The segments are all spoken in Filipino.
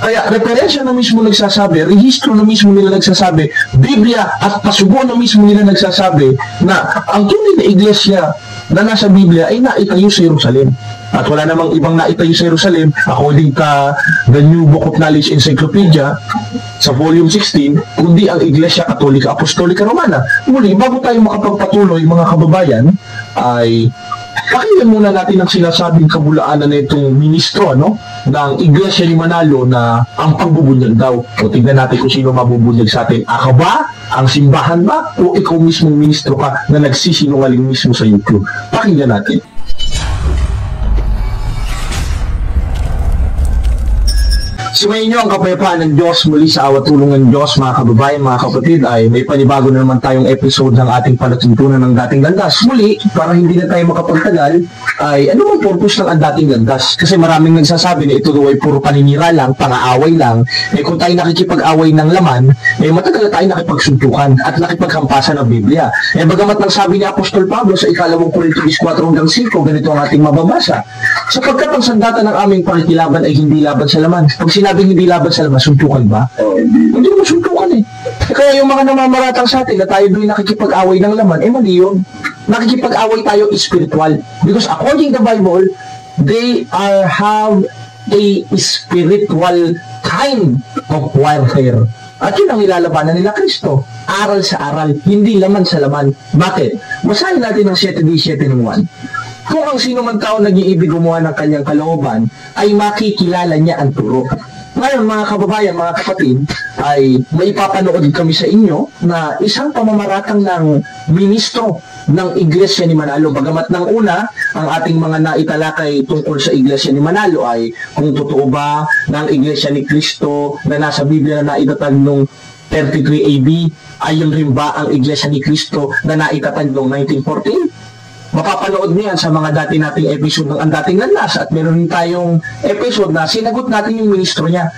Kaya referensya na mismo nagsasabi, rehistro na mismo nila nagsasabi, Biblia at pasugo na mismo nila nagsasabi na ang tunay na iglesia na nasa Biblia ay naitayo sa Jerusalem. At wala namang ibang naitayo sa Jerusalem according ka the New Book of Knowledge Encyclopedia sa volume 16, kundi ang Iglesia Katolika Apostolika Romana. Muli, bago tayo makapagpatuloy mga kababayan, ay pakinggan muna natin ang sinasabing kabulaanan na itong ministro ng Iglesia ni Manalo na ang pagbubunyag daw. O tignan natin kung sino mabubunyag sa atin. Ako ba? Ang simbahan ba? O ikaw mismong ministro ka na nagsisinungaling mismo sa YouTube? Pakinggan natin. Sumayin niyo ang kapayapaan ng Diyos muli sa awat tulong ng Diyos, mga kababayan, mga kapatid, ay may panibago na naman tayong episode ng ating palatuntunan ng dating landas. Muli, para hindi na tayo makapagtagal, ay ano ang purpose ng ang dating landas? Kasi maraming nagsasabi na ito daw ay puro paninira lang, pang-aaway lang. Kung tayo nakikipag-away ng laman, matagal na tayo nakipagsuntukan at nakipaghampasan ng Biblia. Bagamat nang sabi ni Apostol Pablo sa 2 Korintios 4:5, ganito ang ating mababasa. Sapagkat ang sandata ng aming pakikilaban ay hindi laban sa laman. Pag sinabing hindi laban sa laman, suntukan ba? Hindi naman suntukan Kaya yung mga namamaratang sa atin na tayo doon nakikipag-away ng laman, mali yun. Nakikipag-away tayo spiritual. Because according to the Bible, they have a spiritual kind of warfare. At yun ang ilalabanan nila Kristo. Aral sa aral, hindi laman sa laman. Bakit? Basahin natin ang 7:7-1. Kung ang sino man tao nag-iibig gumawa ng kanyang kalooban, ay makikilala niya ang turo. Ngayon, mga kababayan, mga kapatid, ay may papanood kami sa inyo na isang pamamaratang ng ministro ng Iglesia ni Manalo. Bagamat ng una, ang ating mga naitalakay tungkol sa Iglesia ni Manalo ay kung totoo ba na ang Iglesia ni Cristo na nasa Biblia na naitatag noong 33 AD, ay yun rin ba ang Iglesia ni Cristo na naitatag noong 1914? Mapapanood niyan sa mga dati nating episode ng Ang Dating Landas at meron rin tayong episode na sinagot natin yung ministro niya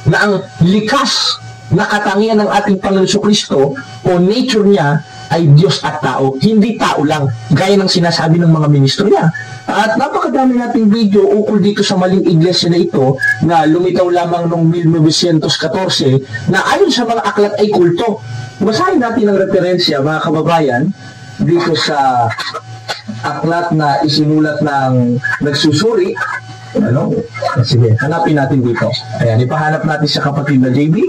na ang likas na katangian ng ating Panginoon Kristo o nature niya ay Diyos at tao, hindi tao lang, gaya ng sinasabi ng mga ministro niya. At napakadami nating video ukol dito sa maling iglesia na ito na lumitaw lamang noong 1914 na ayon sa mga aklat ay kulto. Basahin natin ang referensya, mga kababayan, dito sa aklat na isinulat ng nagsusuri. Sige, hanapin natin dito. Ayan, ipahanap natin sa kapatid na JB.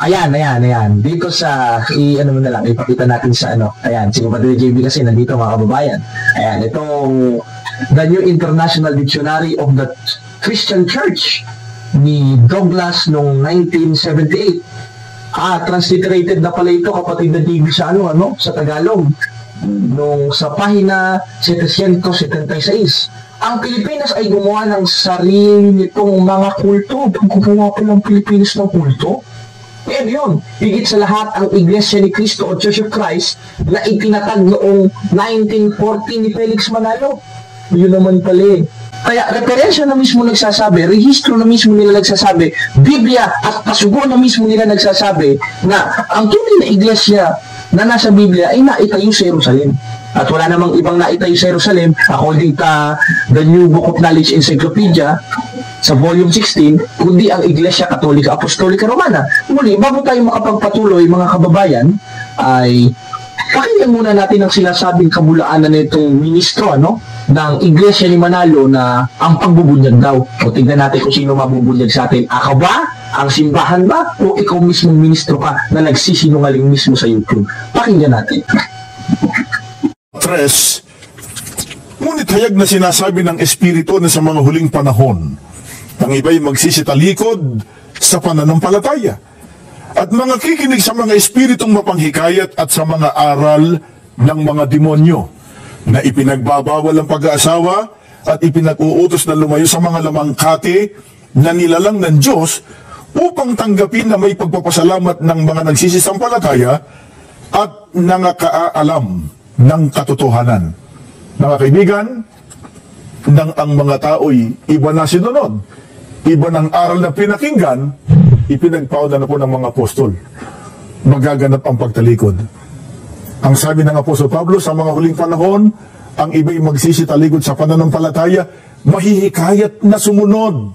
Ayan. Dito sa, ipakita natin sa Ayan, si kapatid na JB kasi nandito, mga kababayan. Ayan, itong The New International Dictionary of the Christian Church ni Douglas noong 1978. Transliterated na pala ito, kapatid na JB, sa sa Tagalog. Nung sa pahina 776, ang Pilipinas ay gumawa ng sarili nitong mga kulto. Gumawa pa ng Pilipinas ng kulto? Yun. Higit sa lahat, ang Iglesia ni Cristo o Church of Christ na itinatag noong 1914 ni Felix Manalo. Yun naman pala Kaya referensya na mismo nagsasabi, rehistro na mismo nila nagsasabi, Biblia at pasugo na mismo nila nagsasabi na ang tunay na iglesia na nasa Biblia ay naitayo sa Jerusalem. At wala namang ibang naitayo sa Jerusalem according to the New Book of Knowledge Encyclopedia sa volume 16, kundi ang Iglesia Katolika Apostolika Romana. Muli, bago tayo makapagpatuloy, mga kababayan, ay pakinggan muna natin ang sinasabing kabulaanan na itong ministro ng Iglesia ni Manalo na ang pagbubunyag daw. O tignan natin kung sino mabubunyag sa atin. Ako ba? Ang simbahan ba? O ikaw mismong ministro ka na nagsisinungaling mismo sa YouTube? Pakinggan natin. Tres, ngunit hayag na sinasabi ng Espiritu na sa mga huling panahon, ang iba'y magsisitalikod sa pananampalataya at mga kikinig sa mga espiritong mapanghikayat at sa mga aral ng mga demonyo na ipinagbabawal ang pag-aasawa at ipinag-uutos na lumayo sa mga lamangkati na nilalang ng Diyos upang tanggapin na may pagpapasalamat ng mga nagsisisampalataya at nangakaalam ng katotohanan. Mga kaibigan, nang ang mga tao'y iba na sinunod, iba ng aral na pinakinggan, ipinagpauda na po ng mga apostol. Magaganap ang pagtalikod. Ang sabi ng Apostol Pablo, sa mga huling panahon, ang iba'y magsisitalikod sa pananampalataya, mahihikayat na sumunod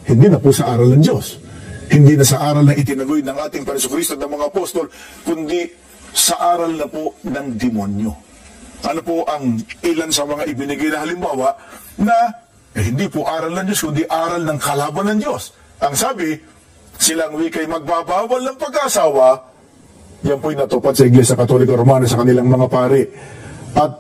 hindi na po sa aral ng Diyos. Hindi na sa aral na itinagoy ng ating Panginoon at ng mga apostol, kundi sa aral na po ng demonyo. Ano po ang ilan sa mga ibinigay na halimbawa na hindi po aral ng Diyos, kundi aral ng kalaban ng Diyos. Ang sabi, silang wika'y magbabawal ng pag-asawa, yan po'y natupad sa Iglesia Katolika Romana sa kanilang mga pari. At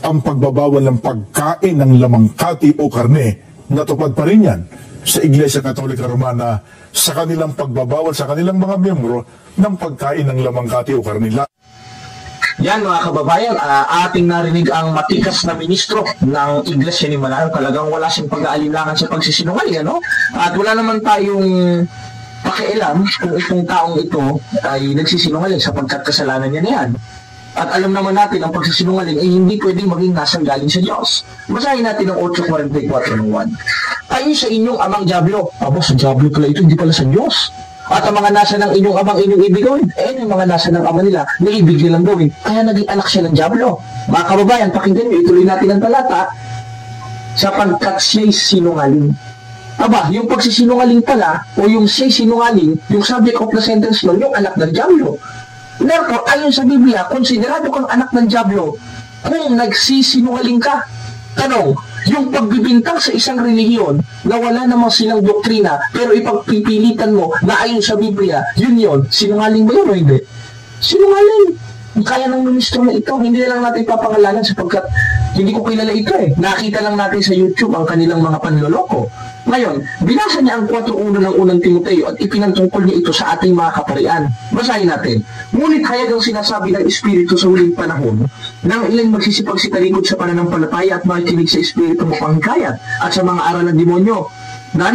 ang pagbabawal ng pagkain ng lamangkati o karne, natupad pa rin yan sa Iglesia Katolika Romana sa kanilang pagbabawal sa kanilang mga miyembro ng pagkain ng lamangkati o karne. Yan mga kababayan, ating narinig ang matikas na ministro ng Iglesia ni Manalo. Talagang wala siyang pag-aalinlangan sa pagsisinungaling, ano? At wala naman tayong pakialam kung itong taong ito ay nagsisinungaling sapagkat kasalanan niya na yan. At alam naman natin ang pagsisinungaling ay hindi pwedeng maging nasang galing sa Diyos. Basahin natin ang 8:44 ng 1. Ayon sa inyong amang Diablo. Aba, sa Diablo pala ito, hindi pala sa Diyos. At ang mga nasa ng inyong amang inyong ibig gawin, yung mga nasa ng ama nila na ibig nilang gawin. Kaya naging anak siya ng Diablo. Mga kababayan, pakinggan nyo, ituloy natin ang talata sapagkat siya'y sinungaling. Aba, yung pagsisinungaling pala, o yung siya'y sinungaling, yung subject of the sentence nun, yung anak ng Diablo. Therefore, ayon sa Biblia, konsiderado kang anak ng Diablo kung nagsisinungaling ka. Tanong, yung pagbibintang sa isang relihiyon na wala namang silang doktrina pero ipagpipilitan mo na ayon sa Biblia, yun, sinungaling ba yun o hindi? Sinungaling. Kaya ng ministro na ito, hindi na lang natin papangalanan sapagkat hindi ko kilala ito eh. Nakita lang natin sa YouTube ang kanilang mga panloloko. Ngayon, binasa niya ang 4:1 ng unang Timoteo at ipinantungkol niya ito sa ating mga kaparian. Basahin natin. Ngunit hayag ang sinasabi ng Espiritu sa huling panahon nang ilang magsisipag-sitalikod sa pananampalataya at makikinig sa Espiritu mo panghikayat at sa mga aral ng demonyo na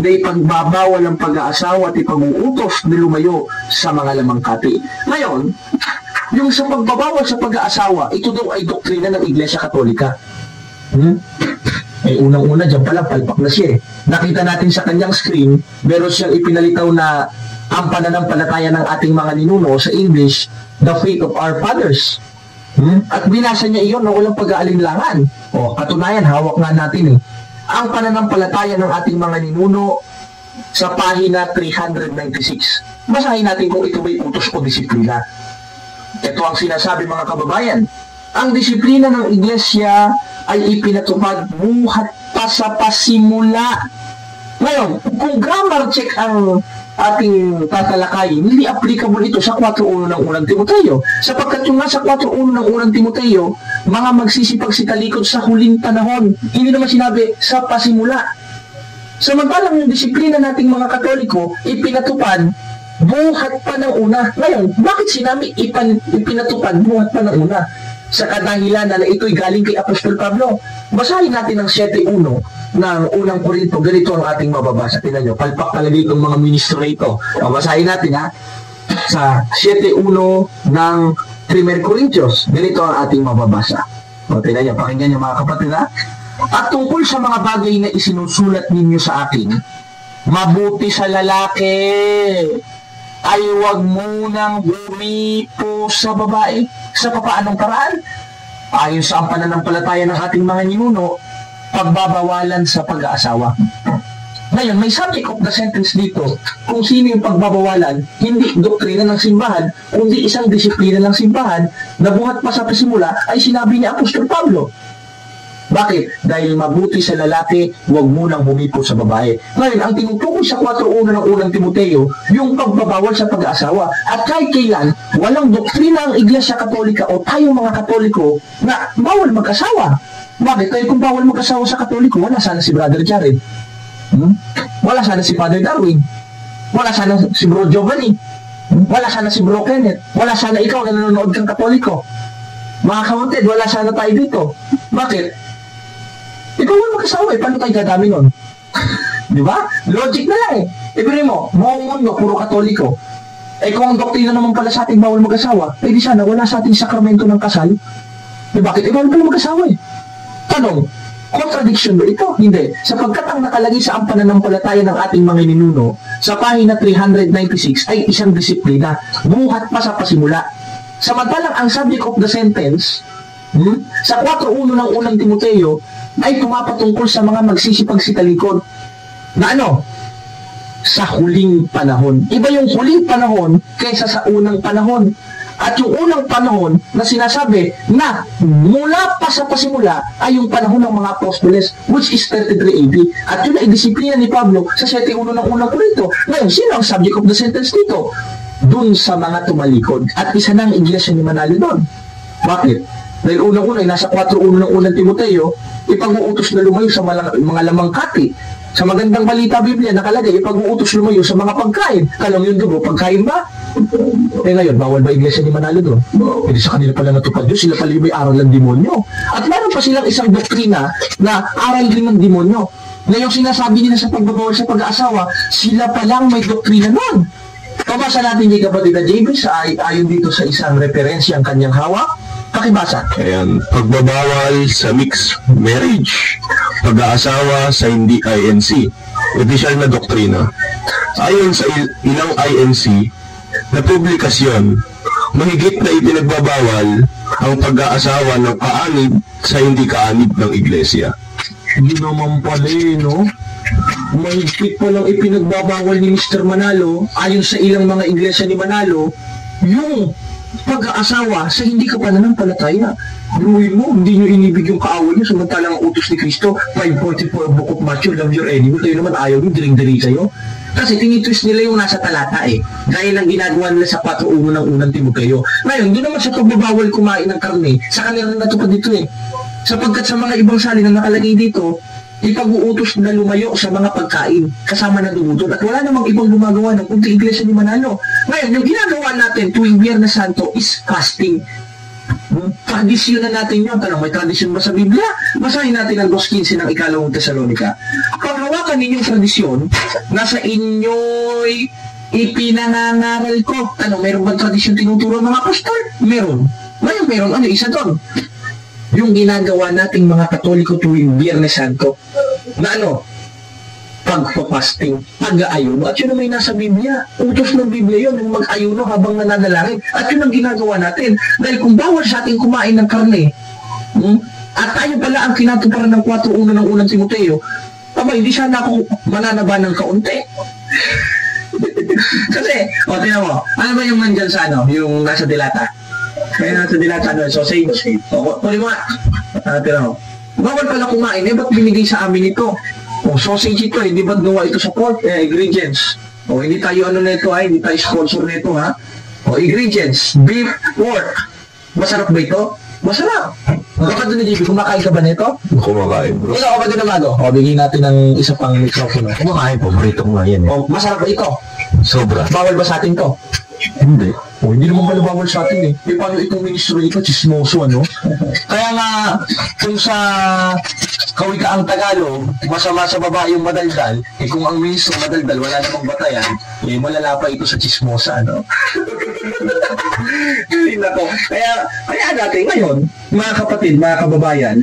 ipagbabawal ang pag-aasawa at ipag-uutos na lumayo sa mga lamangkati. Ngayon, yung sa pagbabawal sa pag-aasawa, ito daw ay doktrina ng Iglesia Katolika. Unang-una, dyan pala, palpak na siya eh. Nakita natin sa kanyang screen, meron siyang ipinalitaw na ang pananampalataya ng ating mga ninuno sa English, the faith of our fathers. At binasa niya iyon na walang pag-aalinlangan. Katunayan, hawak nga natin eh. Ang pananampalataya ng ating mga ninuno sa pahina 396. Basahin natin kung ito may utos o disiplina. Ito ang sinasabi mga kababayan. Ang disiplina ng Iglesia ay ipinatupad buhat pa sa pasimula. Ngayon, kung grammar check ang ating tatalakayin, hindi applicable ito sa 4:1 ng unang Timoteo. Sapagkat yung nasa 4:1 ng unang Timoteo, mga magsisipag-sitalikod sa huling panahon. Hindi naman sinabi sa pasimula. Samantalang yung disiplina nating mga Katoliko, ipinatupad buhat pa ng una. Ngayon, bakit sinabi ipinatupad buhat pa ng una? Sa kadahilan na ito'y galing kay Apostol Pablo. Basahin natin ang 7:1 ng unang Korinto. Ganito ang ating mababasa. Tingnan nyo, palpak talaga itong mga ministro na ito. Basahin natin ha. Sa 7:1 ng 1 Corintios, ganito ang ating mababasa. Tingnan nyo, pakinggan nyo mga kapatid ha. At tungkol sa mga bagay na isinusulat ninyo sa akin, mabuti sa lalaki ay huwag munang humipo sa babae. Sa papaanong paraan? Ayon sa ang pananampalataya ng ating mga ninuno, pagbabawalan sa pag-aasawa. Ngayon, may subject of the sentence dito kung sino yung pagbabawalan, hindi doktrina ng simbahan, kundi isang disiplina ng simbahan na buhat pa sa pasimula ay sinabi ni Apostol Pablo. Bakit? Dahil mabuti sa lalaki, huwag munang humipo sa babae. Ngayon, ang tinutukoy sa 4:1 ng unang Timoteo, yung pagbabawal sa pag-aasawa. At kahit kailan, walang doktrina ang Iglesia Katolika o tayong mga Katoliko na bawal mag-asawa. Bakit? Dahil kung bawal mag-asawa sa Katoliko, wala sana si Brother Jared. Wala sana si Father Darwin. Wala sana si Bro Giovanni. Wala sana si Bro Kenneth. Wala sana ikaw na nanonood kang Katoliko. Mga kapatid, wala sana tayo dito. Bakit? Ikaw mo mag-asawa eh, paano tayo dadami nun? Di ba? Logic na lang eh. Ibigay mo, buong mundo, puro Katoliko. Kung ang doktrina naman pala sa ating bawal mag-asawa, di sana wala sa ating sakramento ng kasal. Bakit? Bawal pala mag-asawa eh. Tanong, contradiction ba ito? Hindi. Sapagkat ang nakalagay sa ang pananampalataya ng ating mga ninuno, sa pahina 396 ay isang disiplina, buhat pa sa pasimula. Samantalang ang subject of the sentence, sa 4:1 ng unang Timoteo, ay pumapatungkol sa mga magsisipag-sitalikod na sa huling panahon. Iba yung huling panahon kaysa sa unang panahon. At yung unang panahon na sinasabi na mula pa sa pasimula ay yung panahon ng mga apostoles, which is 33 AD. At yun ay disiplina ni Pablo sa 7:1 ng unang Korinto. Ngayon, sino ang subject of the sentence dito? Dun sa mga tumalikod. At isa na ang iglesia ni Manalo doon. Bakit? Dahil unang-una, nasa 4:1 ng unang Timoteo, ipag-uutos na lumayo sa mga lamangkati. Sa magandang balita Biblia, nakalagay, ipag-uutos lumayo sa mga pagkain. Kalang yung dugo, pagkain ba? Ngayon, bawal ba iglesia ni Manalo doon? Hindi sa kanila pala natupad yun, sila pala yung may aral ng demonyo. At meron pa silang isang doktrina na aral din ng demonyo. Ngayong sinasabi nila sa pagbabawal sa pag-aasawa, sila palang may doktrina nun. Pabasa natin yung kapatid na JB ayon dito sa isang referensya ang kanyang hawak. Pakibasa. Ayan, pagbabawal sa mixed marriage, pag-aasawa sa hindi INC, opisyal na doktrina. Ayon sa ilang INC na publikasyon, mahigit na ipinagbabawal ang pag-aasawa ng kaanib sa hindi kaanib ng iglesia. Hindi naman pala no? Mahigpit pa lang ipinagbabawal ni Mr. Manalo, ayon sa ilang mga iglesia ni Manalo, yung pag-aasawa sa hindi ka pananampalataya. Luhin mo, hindi nyo inibig yung kaaway nyo, samantalang ang utos ni Kristo, 544 Book of Matthew, love your enemy, tayo naman ayaw nyo, diring-diri sa'yo. Kasi tinitwist nila yung nasa talata gaya ng ginagawa nila sa 4:1 ng unang Timoteo. Ngayon, doon naman sa pagbabawal kumain ng karne, sa kanila na natupad dito sapagkat sa mga ibang salin na nakalagay dito, ipag-uutos na lumayo sa mga pagkain kasama ng dumudod at wala namang ibang gumagawa ng kundi iglesia ni Manalo. Ngayon, yung ginagawa natin tuwing Biyernes Santo is fasting. Tradisyon na natin yun. Tanong, may tradisyon ba sa Biblia? Basahin natin ang 2:15 ng ikalawang Tesalonika. Paghawakan ninyong tradisyon, nasa inyo'y ipinangangaral ko. Ano, meron bang tradisyon tinuturo ng mga apostol? Meron. Ngayon, meron. Ano, isa doon? Yung ginagawa nating mga Katoliko tuwing Biyernes Santo na ano, pagpapasting, pag-aayuno. At yun ang may nasa Biblia. Utos ng Biblia yun, yung mag-ayuno habang nananalangin. At yun ang ginagawa natin. Dahil kung bawal sa ating kumain ng karne, at tayo pala ang kinatuparan ng 4:1 ng unang Timoteo, hindi sana ako mananaba ng kaunti. Kasi, tinan mo, ano ba yung nandyan sa yung nasa dilata? Kaya nasa dilata sausage. Tuloy mo nga. Tinan mo. Bawal pala kumain, ba't binigay sa amin ito? Sausage ito, hindi ba't gawa ito sa pork? Ingredients. Hindi tayo nito hindi tayo sponsor nito ingredients, beef, pork. Masarap ba ito? Masarap. Kapag doon ni JB, kumakain ka ba nito? Kumakain, bro. Ikaw kapag doon naman bigyan natin ng isa pang mikropono. Kumakain, paborito ko nga yan Masarap ba ito? Sobra. Bawal ba sa atin to? Hindi. Hindi naman pala bawal sa atin paano itong ministro ito, chismoso Kaya nga, kung sa kawikaang Tagalog, masama sa babae yung madaldal, kung ang ministro madaldal, wala namang batayan, malala pa ito sa chismosa, Kaya natin ngayon, mga kapatid, mga kababayan,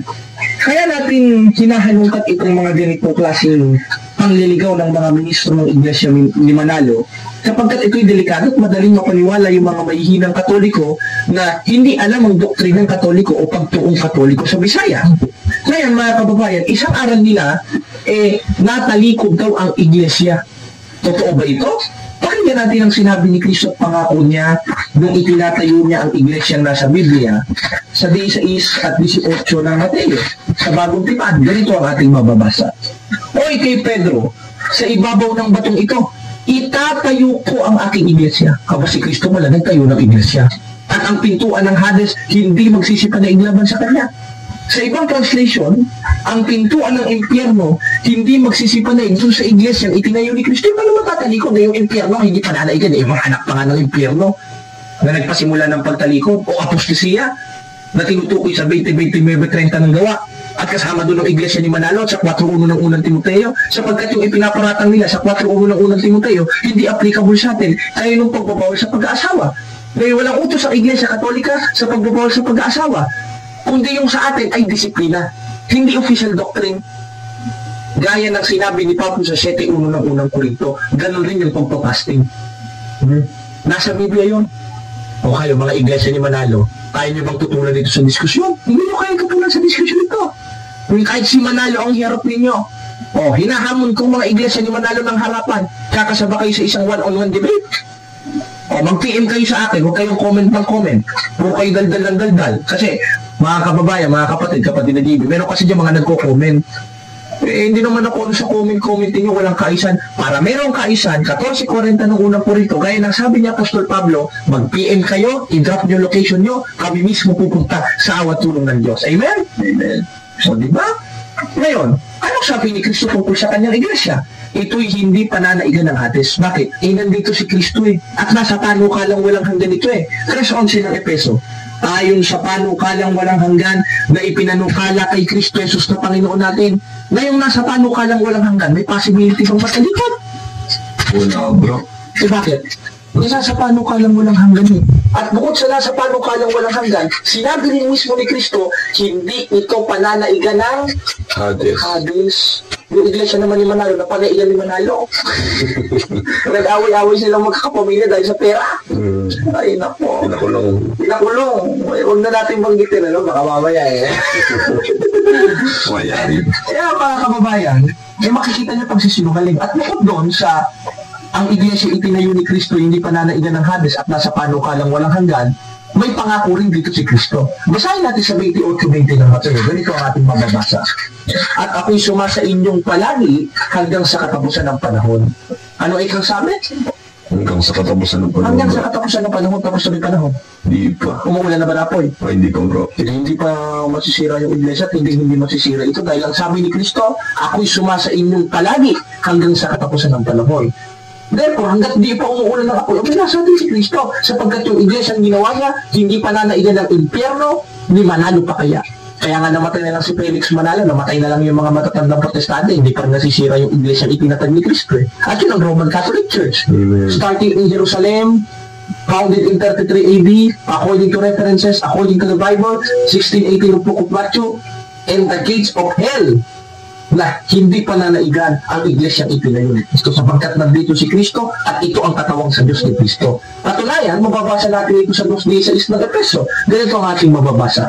kaya natin hinahalungkat itong mga ganitong klaseng pangliligaw ng mga ministro ng Iglesia ni Manalo, sapagkat ito'y delikado at madaling mapaniwala yung mga mahihinang Katoliko na hindi alam ang doktrinang Katoliko o pagtuong Katoliko sa Bisaya. Ngayon, mga kababayan, isang aral nila, natalikod daw ang Iglesia. Totoo ba ito? Pakinggan natin ang sinabi ni Kristo at pangako niya nung itinatayo niya ang Iglesia nasa Biblia sa 16 at 18 ng Mateo. Sa bagong tipan, ganito ang ating mababasa. Oy kay Pedro, sa ibabaw ng batong ito, itatayo ko ang aking iglesia. Kaba si Kristo wala nagtayo ng iglesia. At ang pintuan ng Hades hindi magsisipanaig laban sa kanya. Sa ibang translation, ang pintuan ng impyerno hindi magsisipanaig dun sa iglesia ang itinayo ni Kristo. Paano matatalikod na yung impyerno? Hindi pananaig na ibang anak pa nga ng impyerno na nagpasimula ng pagtalikod o apostasiya na tinutukoy sa 20-29-30 ng gawa. At kasama doon ang iglesia ni Manalo sa 4:1 ng unang Timoteo, sapagkat yung ipinaparatang nila sa 4:1 ng unang Timoteo, hindi applicable sa atin, kaya nung pagbabawal sa pag-aasawa. Dahil walang utos ang iglesia Katolika sa pagbabawal sa pag-aasawa, kundi yung sa atin ay disiplina, hindi official doctrine. Gaya ng sinabi ni Pablo sa 7:1 ng unang Korinto, ganun rin yung pagpapasting. Nasa Biblia yun. O kayo, mga iglesia ni Manalo, kaya nyo bang tutulan dito sa diskusyon? Hindi nyo kaya tutulan sa diskusyon ito. Kung kahit si Manalo ang hirap ninyo, Hinahamon kong mga iglesia ni Manalo ng harapan. Kakasaba kayo sa isang one-on-one debate. Mag-PM kayo sa akin. Huwag kayong comment ng comment. Huwag kayo daldal ng daldal. Kasi, mga kababayan, mga kapatid na JB, meron kasi dyan mga nagko-comment. Hindi naman ako sa comment niyo, walang kaisan. Para merong kaisan, 14:40 ng unang purito, gaya ng sabi niya Apostol Pablo, mag-PM kayo, i-drop niyo location niyo, kami mismo pupunta sa awat tulong ng Diyos. Amen? Amen. So, di ba? Ngayon, anong sabi ni Kristo tungkol sa kanyang iglesia? Ito'y hindi pananaigan ng Hades. Bakit? Nandito si Kristo At nasa panukalang walang hanggan ito 3:11 ng Epeso. Ayon sa panukalang walang hanggan na ipinanukala kay Kristo Jesus na Panginoon natin. Ngayong nasa panukalang walang hanggan, may possibility bang matalikod? Wala, bro. Bakit? Nasa panukalang walang hanggan At bukod sa nasa panukalang walang hanggan, sinabi rin mismo ni Kristo, hindi ito pananaigan ng Hades. Yung iglesia naman ni Manalo, napanaigan ni Manalo. Nag-away-away silang magkakapamilya dahil sa pera. Ay, nako. Pinakulong. Huwag na natin banggitin, baka mamaya Kaya mga kababayan, makikita niyo pagsisinungaling. At bukod doon sa ang iglesia itinayo ni Kristo, hindi pananaigan ng Hades at nasa panukalang walang hanggan, may pangako rin dito si Kristo. Basahin natin sa 28:20 ng Mateo. Ganito ang ating mababasa. At ako'y sumasa inyong palagi hanggang sa katapusan ng panahon. Ano ikang sabi? Hanggang sa katapusan ng panahon. Hanggang sa katapusan ng panahon, tapos sabi panahon. Hindi pa. Umuulan na ba na po? Hindi pa, bro. Hindi pa masisira yung iglesia at hindi masisira ito dahil ang sabi ni Kristo, ako'y sumasa inyong palagi hanggang sa katapusan ng panahon. Therefore, hanggat di pa umuulan ng apoy, nasa atin si Kristo, sapagkat yung iglesia ang ginawa niya, hindi pa nanaigan ng impyerno, ni Manalo pa kaya. Kaya nga namatay na lang si Felix Manalo, namatay na lang yung mga matatandang protestante, hindi pa nasisira yung iglesia itinatag ni Kristo. At yun ang Roman Catholic Church. Amen. Starting in Jerusalem, founded in 33 AD, according to references, according to the Bible, 1618 ng Book of Matthew, and the gates of hell na hindi pananaigan ang iglesyang itinayo ni Kristo sapagkat nandito si Kristo at ito ang katawang sa Diyos ni Kristo. Patunayan, mababasa natin ito sa 2:16 ng Epeso. Ganito ang ating mababasa.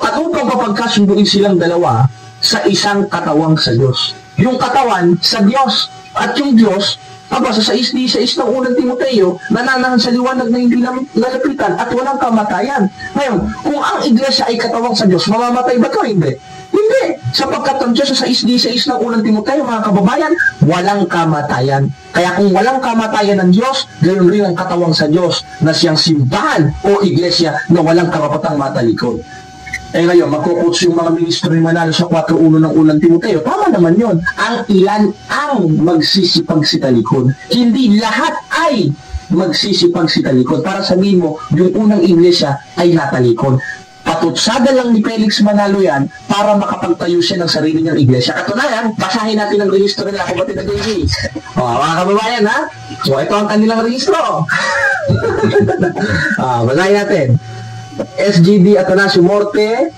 At upang mapagkasunduin silang dalawa sa isang katawang sa Diyos. Yung katawan sa Diyos at yung Diyos, sa 6:16 ng unang Timoteo, nananahan sa liwanag na hindi nalapitan at walang kamatayan. Ngayon, kung ang iglesia ay katawang sa Diyos, mamamatay ba ito? Hindi. Hindi. Sapagkat ang Diyos sa 6:16 ng unang Timoteo, mga kababayan, walang kamatayan. Kaya kung walang kamatayan ng Diyos, gayon rin ang katawang sa Diyos na siyang simbahan o iglesia na walang karapatang matalikod. Ngayon, magkukuts yung mga ministro ni Manalo sa 4:1 ng unang Timoteo. Tama naman yon. Ang ilan ang magsisipag si talikod. Hindi lahat ay magsisipag si talikod. Para sabihin mo, yung unang iglesia ay natalikod. Patutsada lang ni Felix Manalo yan para makapagtayo siya ng sarili niyang iglesia. Katunayan, basahin natin ang rehistro nila kung ba't nag-JB. Mga kababayan, ha? So, ito ang kanilang rehistro. Basahin natin. SGD Atanasio Morte,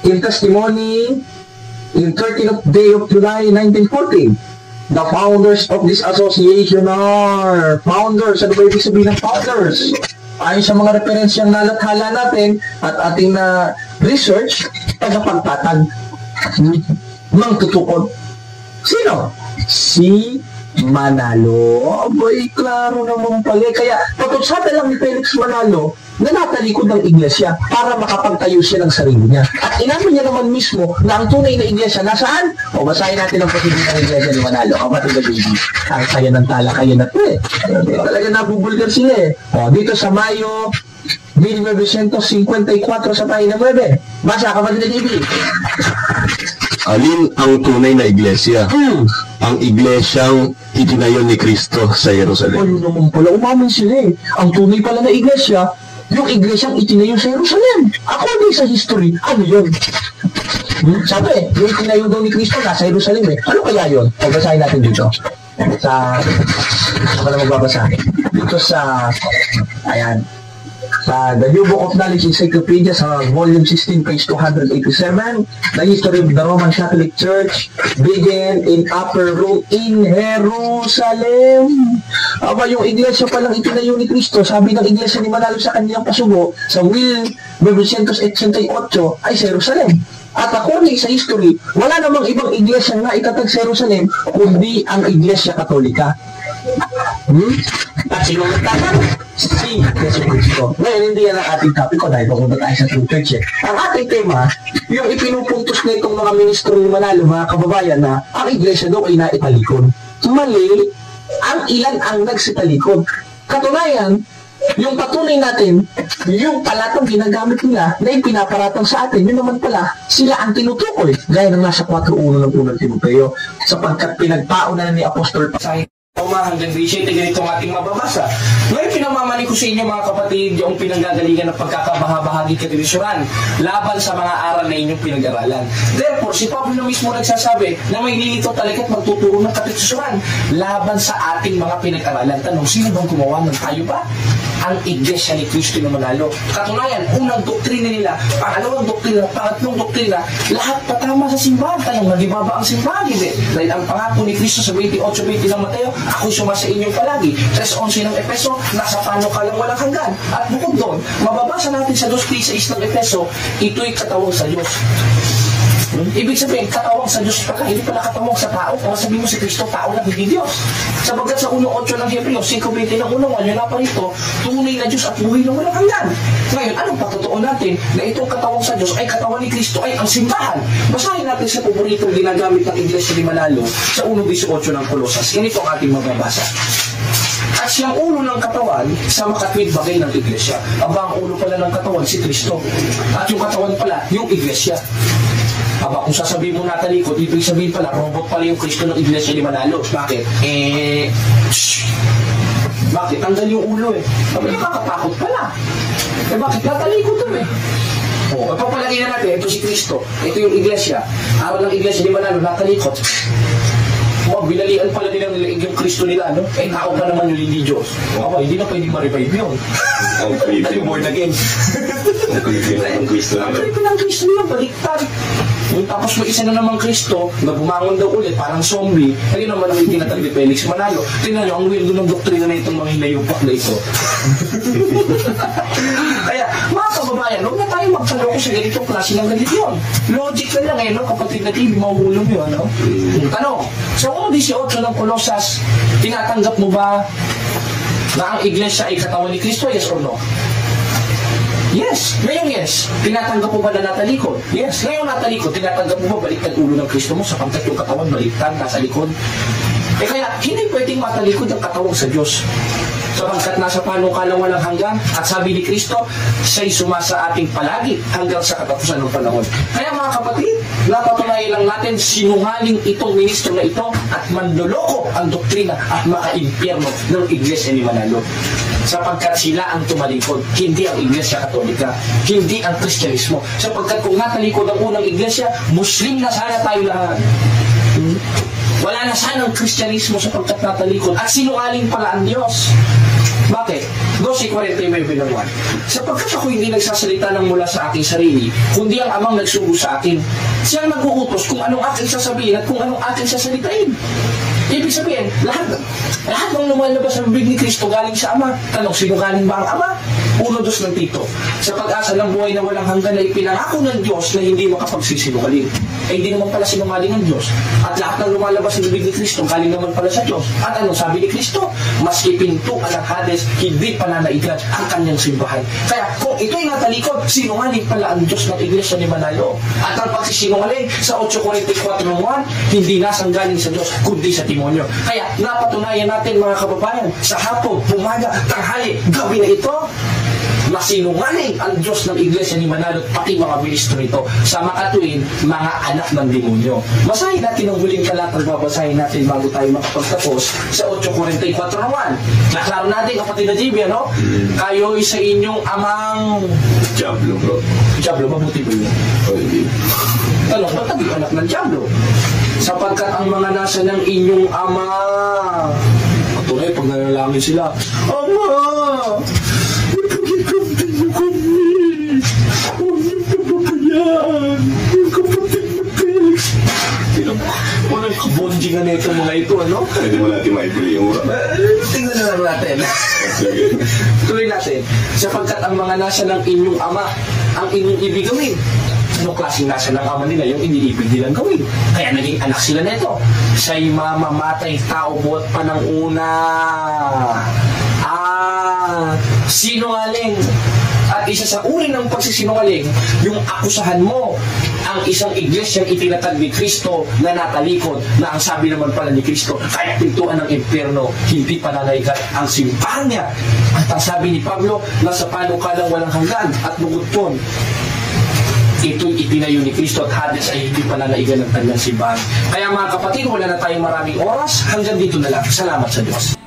in testimony, in 13th day of July 1914. The founders of this association are founders. Ano ba ibig sabihin ng founders? Ayon sa mga referensyang nalathala natin at ating na research, tagapagtatag ng tutukod. Sino? Si Manalo. Abay, klaro naman pala. Kaya, patutsada lang ni Felix Manalo na natalikod ng iglesia para makapagtayo siya ng sarili niya. At inamin niya naman mismo na ang tunay na iglesia nasaan? Basahin natin ang posibleng ng iglesia ni Manalo. Kapatid na baby. Ang kaya ng talakayan na ito Talaga nabubulgar sila dito sa Mayo 1954 sa pahina 9. Basa, kapatid na baby. Alin ang tunay na iglesia? Ang iglesyang itinayo ni Kristo sa Jerusalem. Ano naman pala, umamin sila Ang tunay pala na iglesia, yung iglesyang itinayo sa Jerusalem. According sa history, ano yun? Sabi yung itinayo daw ni Kristo nasa Jerusalem Ano kaya yun? Pagbasahin natin dito. Ako na magbabasa. Dito sa, sa The New Book of Knowledge Encyclopedia sa volume 16, page 287, the history of the Roman Catholic Church began in Upper Rome in Jerusalem. Yung iglesia palang itinayo ni Kristo, sabi ng iglesia ni Manalo sa kanilang pasugo, sa 1988 ay sa Jerusalem. At according sa history, wala namang ibang iglesia na itatag sa Jerusalem, kundi ang Iglesia Katolika. At sino nagtatag? Si Yesu Cristo. Ngayon, hindi yan ang ating topic ko dahil papunta tayo sa True Church. Ang ating tema, yung ipinupuntos na itong mga ministro ni Manalo, mga kababayan, na ang iglesia daw ay naitalikod. Mali, ang ilan ang nagsitalikod. Katunayan, yung patunay natin, yung palatang ginagamit nila na ipinaparatang sa atin, yun naman pala, sila ang tinutukoy. Gaya ng nasa 4.1 ng unang Timoteo, sapagkat pinagpauna na ni Apostol Pasahin. Hanggang 17, ganito ang ating mababasa. Ngayon, pinamamani ko sa inyo mga kapatid, yung pinanggagalingan ng pagkakabahabahagi kategoryasuran laban sa mga aral na inyong pinag-aralan. Therefore, si Pablo na mismo nagsasabi na may lilito talaga at magtuturo ng kategoryasuran laban sa ating mga pinag-aralan. Tanong, sino bang gumawa ng tayo ba? Ang Iglesia ni Cristo na Manalo. Katunayan, unang doktrina nila, pangalawang doktrina, pangatlong doktrina, lahat patama sa simbahan. Tanong, nagiba ba ang simbahan? Hindi. Dahil ang pangako ni Cristo sa 28:20 ng Mateo, ako'y sumasa inyong palagi. 3:11 ng Efeso, nasa panukalang walang hanggan. At bukod doon, mababasa natin sa 2:6 ng Efeso, ito'y katawang sa Diyos. Ibig sabihin, katawang sa Diyos pa ka, hindi pala katawang sa tao. Kung sabihin mo si Kristo, tao na hindi Diyos. Sabagat sa 1:8 ng Hebreo, 5:20 ng unang yun na pa rito, tunay na Diyos at buhay na walang hanggan. Ngayon, anong patotoo natin na itong katawang sa Diyos ay katawan ni Kristo ay ang simbahan? Basahin natin sa paboritong ginagamit ng Iglesia ni Manalo sa 1:18 ng Kolosas. Ganito ang ating mababasa. At siyang ulo ng katawan sa makatwid bagay ng Iglesia. Aba, ang ulo pala ng katawan si Kristo. At yung katawan pala, yung Iglesia. Aba, kung sasabihin mo natalikod, ibig sabihin pala, robot pala yung Kristo ng Iglesia ni Manalo. Bakit? Bakit? Tanggal yung ulo eh. Aba, nakakatakot pala. Bakit? Natalikod to eh. Papalagay na natin, ito si Kristo. Ito yung Iglesia. Araw ng Iglesia ni Manalo, natalikod. Binalian pala nilang nilaig yung Kristo nila, no? Tao pa naman yung hindi Diyos. Hindi na pwedeng ma-revive yun. Tayo born again. Ang Kristo nila, baliktad. Tapos may isa na namang Kristo, na bumangon daw ulit, parang zombie. Ayun naman ang itinatag ni Felix Manalo. Tingnan nyo, ang weirdo ng doktrina na itong mga hinayupak na ito. Kaya, mga kababayan, huwag na tayo magsaloko sa ganitong klase ng religion. Logic na lang eh, no? Kapatid na TV, mahuhulong yun, no? Tanong, sa 1:18 ng Kolosas, tinatanggap mo ba na ang iglesia ay katawan ni Kristo? Yes or no? Yes. Ngayon, yes. Tinatanggap mo ba na natalikod? Yes. Ngayon natalikod, tinatanggap mo ba baliktad ulo ng Kristo mo sapagkat yung katawan baliktad, nasa likod? Kaya, hindi pwedeng matalikod ang katawan sa Diyos. Sapagkat nasa panukalang walang hanggan at sabi ni Kristo, siya'y sumasa ating palagi hanggang sa katapusan ng panahon. Kaya mga kapatid, napatunayan lang natin sinungaling itong ministro na ito at mandoloko ang doktrina at maka-impyerno ng Iglesia ni Manalo. Sapagkat sila ang tumalikod, hindi ang Iglesia Katolika, hindi ang Kristyanismo. Sapagkat kung natalikod ang unang Iglesia, Muslim na sana tayo lahat. Wala na sanang Kristyanismo sapagkat natalikod at sinungaling pala ang Diyos. Bakit? 12:49 sapagkat ako hindi nagsasalita ng mula sa aking sarili, kundi ang amang nagsugo sa akin. Siyang nag-uutos kung anong aking sasabihin at kung anong aking sasalitain. Ibig sabihin, lahat ng lumalabas sa bibig ni Kristo galing sa Ama. Tanong, sino galing ba ang Ama? 1:2 ng Tito. Sa pag-asa ng buhay na walang hanggan na ipinangako ng Diyos na hindi makapagsisinungaling. Hindi naman pala sinungaling ng Diyos. At lahat ng lumalabas sa bibig ni Kristo galing naman pala sa Diyos. At ano sabi ni Kristo? Maski pintuan ng Hades, hindi pananaigan ang kanyang simbahan. Kaya kung ito'y natalikod, sinungaling pala ang Diyos ng Iglesia ni Manalo. At ang pagsisinungaling sa 8:44:1, hindi nasanggaling sa Diyos, kundi sa Timonyo. Kaya napatunayan natin mga kababayan, sa hapon, umaga, tanghali, gabi na ito, masinungaling ang Diyos ng Iglesia ni Manalo pati mga ministro nito sa makatuwin mga anak ng demonyo. Basahin natin ang huling talatang babasahin natin bago tayo makapagtapos sa 8:44:1. Naklaro natin kapatid na JB, ano? Kayo'y sa inyong amang Diablo, bro. Diablo, mabuti ba yun? Hindi. Tanong, ba't naging anak ng Diablo? Sapagkat ang mga nasa ng inyong ama. Tunay, pag nanalangin sila, Ama! Ipag-ikamtin mo kami! Huwag niyo papabayaan! Yung kapatid na Felix! Walang kabondingan na itong mga ito, ano? Pwede mo natin maibili yung ura. Tingnan na lang natin. Tuloy natin. Sapagkat ang mga nasa ng inyong ama, ang inyong ibig gawin. anong klaseng nasa ng ama nila yung iniibig nilang gawin. Kaya naging anak sila nito. Siya'y mamamatay tao buhat pa ng una. Sinungaling. At isa sa uri ng pagsisinungaling, yung akusahan mo ang isang iglesyang itinatag ni Kristo na natalikod, na ang sabi naman pala ni Kristo, kaya pintuan ng impyerno, hindi pananaygat ang simbahan niya. At ang sabi ni Pablo, nasa panukalang walang hanggan at bukod doon, ito'y itinayo ni Kristo at Hades ay hindi pananaigan ng kanyang simbahan. Kaya mga kapatid, wala na tayong maraming oras. Hanggang dito na lang. Salamat sa Diyos.